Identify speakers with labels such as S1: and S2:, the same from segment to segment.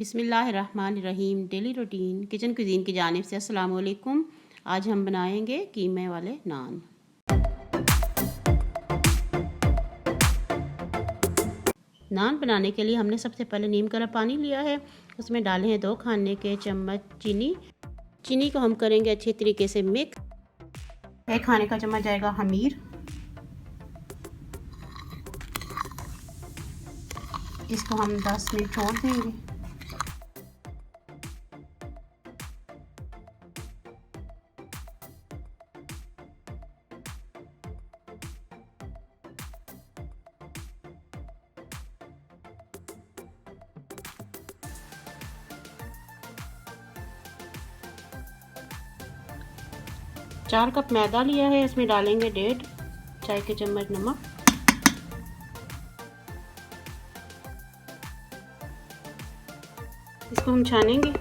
S1: बिस्मिल्लाहिर्रहमानिर्रहीम। Daily routine kitchen cuisine की जानिब से अस्सलाम वालेकुम। आज हम बनाएंगे कीमे वाले नान। नान बनाने के लिए हमने सबसे पहले नीम गर्म पानी लिया है। उसमें डाले हैं 2 खाने के चम्मच चीनी। चीनी को हम करेंगे अच्छे तरीके से मिक्स। 1 खाने का चम्मच जाएगा खमीर। इसको हम 10 मिनट छोड़ देंगे। चार कप मैदा लिया है, इसमें डालेंगे 1.5 चाय के चम्मच नमक। इसको हम छानेंगे।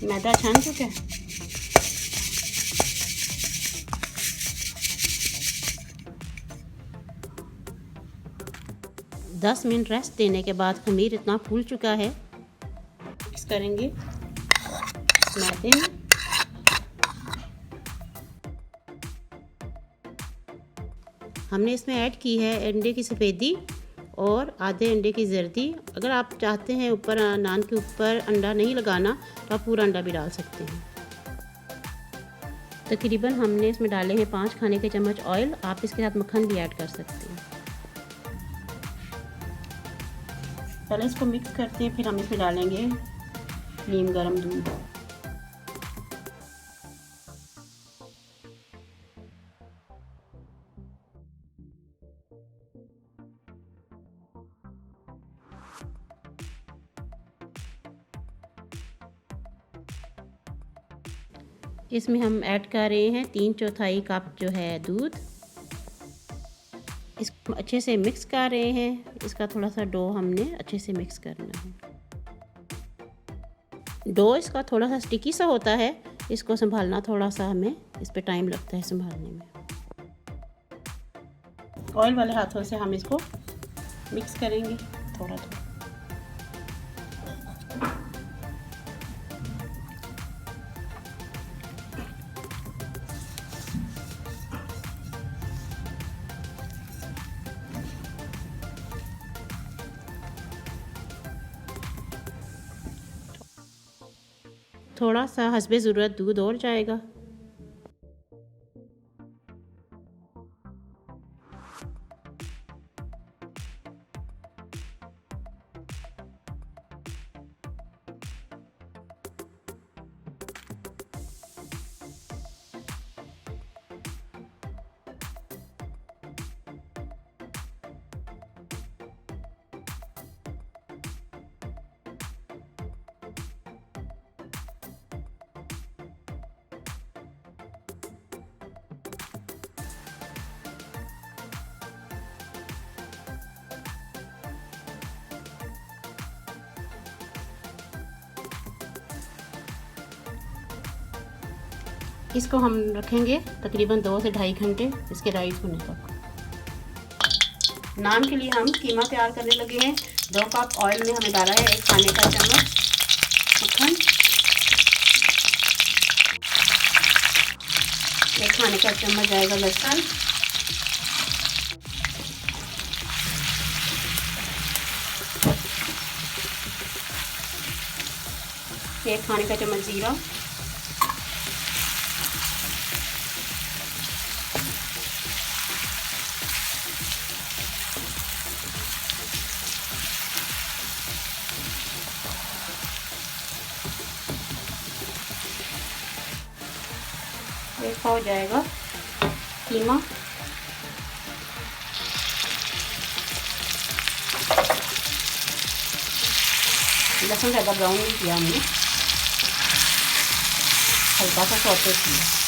S1: मैदा छान चुका है। दस मिनट रेस्ट देने के बाद खमीर इतना फूल चुका है। मिक्स करेंगे मैदे में। हमने इसमें ऐड की है अंडे की सफ़ेदी और आधे अंडे की जर्दी। अगर आप चाहते हैं ऊपर नान के ऊपर अंडा नहीं लगाना तो आप पूरा अंडा भी डाल सकते हैं। तकरीबन हमने इसमें डाले हैं 5 खाने के चम्मच ऑयल। आप इसके साथ मक्खन भी ऐड कर सकते हैं। पहले इसको मिक्स करते हैं, फिर हम इसमें डालेंगे नीम गर्म दूध। इसमें हम ऐड कर रहे हैं 3/4 कप जो है दूध। इसको अच्छे से मिक्स कर रहे हैं। इसका थोड़ा सा डो हमने अच्छे से मिक्स करना है। डो इसका थोड़ा सा स्टिकी सा होता है, इसको संभालना थोड़ा सा हमें इस पे टाइम लगता है संभालने में। ऑयल वाले हाथों से हम इसको मिक्स करेंगे थोड़ा थोड़ा। थोड़ा सा हस्बे ज़रूरत दूध और जाएगा। इसको हम रखेंगे तकरीबन 2 से ढाई घंटे इसके राइस होने तक। नान के लिए हम कीमा तैयार करने लगे हैं। 2 कप ऑयल में हमने डाला है 1 खाने का चम्मच मक्खन, 1 खाने का चम्मच जाएगा लहसुन, 1 खाने का चम्मच जीरा, एक हो जाएगा कीमा, लहसुन ज़्यादा ब्राउन नहीं किया हमने, हल्का सा सौटे किया।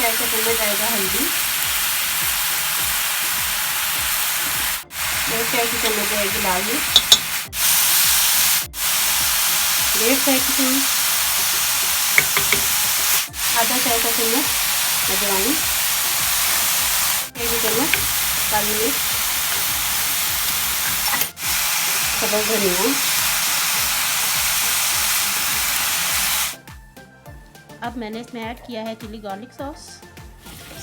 S1: चाय का चम्मच आएगा हल्दी, 1 चाय की चम्मच आएगी लाल मिर्च, 1.5 चाय की चम्मच, आधा चाय का चम्मच अजवाइन, 1 चम्मच काली मिर्च, सब्ज़ धनिया। अब मैंने इसमें ऐड किया है चिली गार्लिक सॉस।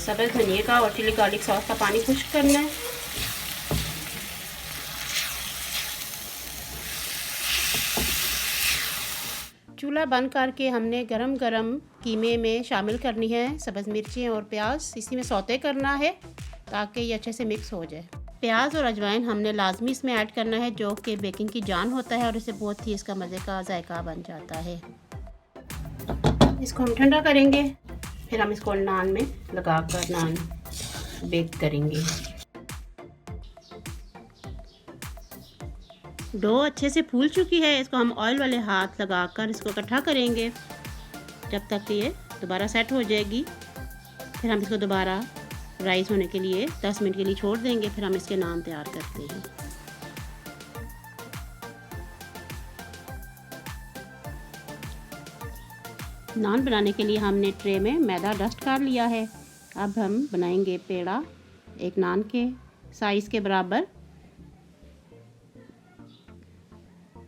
S1: सब्ज़ धनिया का और चिली गार्लिक सॉस का पानी खुश्क करना है। चूल्हा बंद करके हमने गरम गरम कीमे में शामिल करनी है सब्ज़ मिर्चें और प्याज। इसी में सौते करना है ताकि ये अच्छे से मिक्स हो जाए। प्याज और अजवाइन हमने लाजमी इसमें ऐड करना है, जो कि बेकिंग की जान होता है और इससे बहुत ही इसका मज़े का जायका बन जाता है। इसको हम ठंडा करेंगे, फिर हम इसको नान में लगाकर नान बेक करेंगे। डो अच्छे से फूल चुकी है, इसको हम ऑयल वाले हाथ लगाकर इसको इकट्ठा करेंगे जब तक ये दोबारा सेट हो जाएगी। फिर हम इसको दोबारा राइस होने के लिए 10 मिनट के लिए छोड़ देंगे, फिर हम इसके नान तैयार करते हैं। नान बनाने के लिए हमने ट्रे में मैदा डस्ट कर लिया है। अब हम बनाएंगे पेड़ा एक नान के साइज़ के बराबर।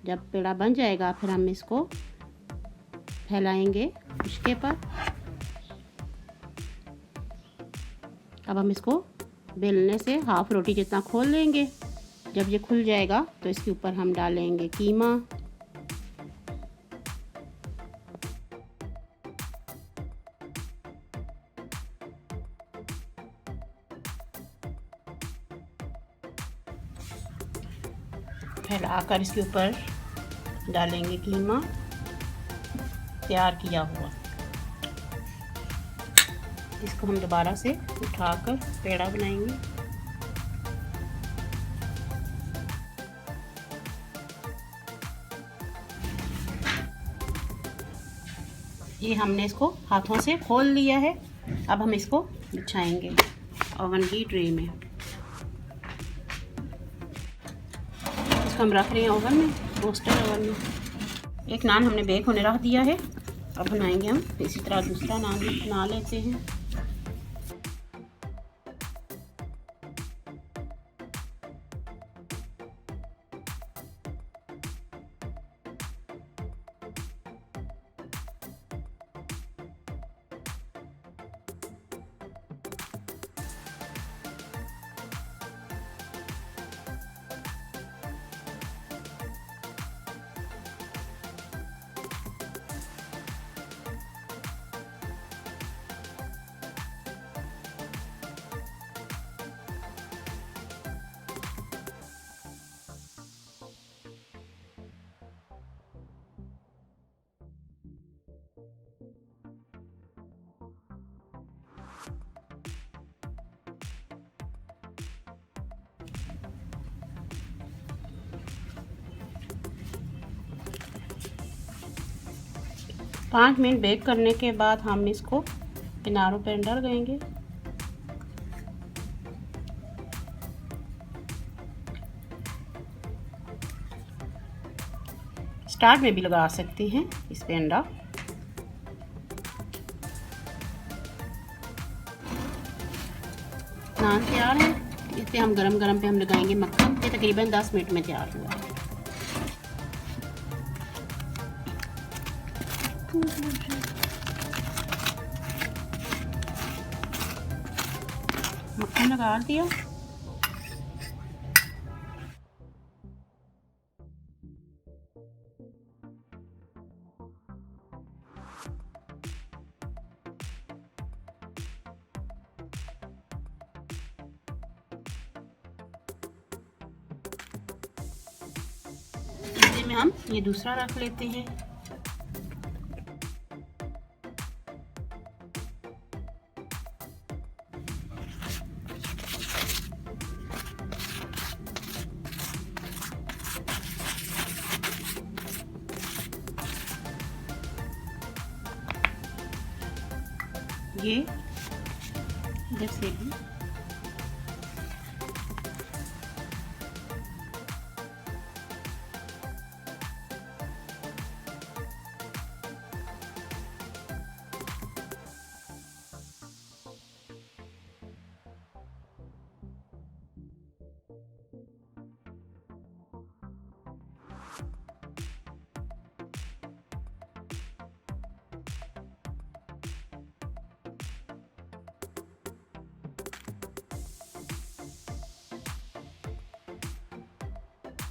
S1: जब पेड़ा बन जाएगा फिर हम इसको फैलाएंगे उसके पर। अब हम इसको बेलने से हाफ रोटी जितना खोल लेंगे। जब ये खुल जाएगा तो इसके ऊपर हम डालेंगे कीमा, फैलाकर इसके ऊपर डालेंगे कीमा तैयार किया हुआ। इसको हम दोबारा से उठाकर पेड़ा बनाएंगे। ये हमने इसको हाथों से खोल लिया है। अब हम इसको बिछाएंगे ओवन की ट्रे में। हम रख रहे हैं ओवन में, रोस्टर ओवन में। एक नान हमने बेक होने रख दिया है। अब बनाएंगे हम इसी तरह दूसरा नान बना लेते हैं। पाँच मिनट बेक करने के बाद हम इसको किनारों पर डाल देंगे। स्टार्ट में भी लगा सकते हैं इस पे अंडा। नान तैयार है। इस पे हम गरम गरम पे हम लगाएंगे मक्खन। ये तकरीबन 10 मिनट में तैयार हुआ है। मक्खन लगा दिया। इसी में हम ये दूसरा रख लेते हैं। ये इधर से भी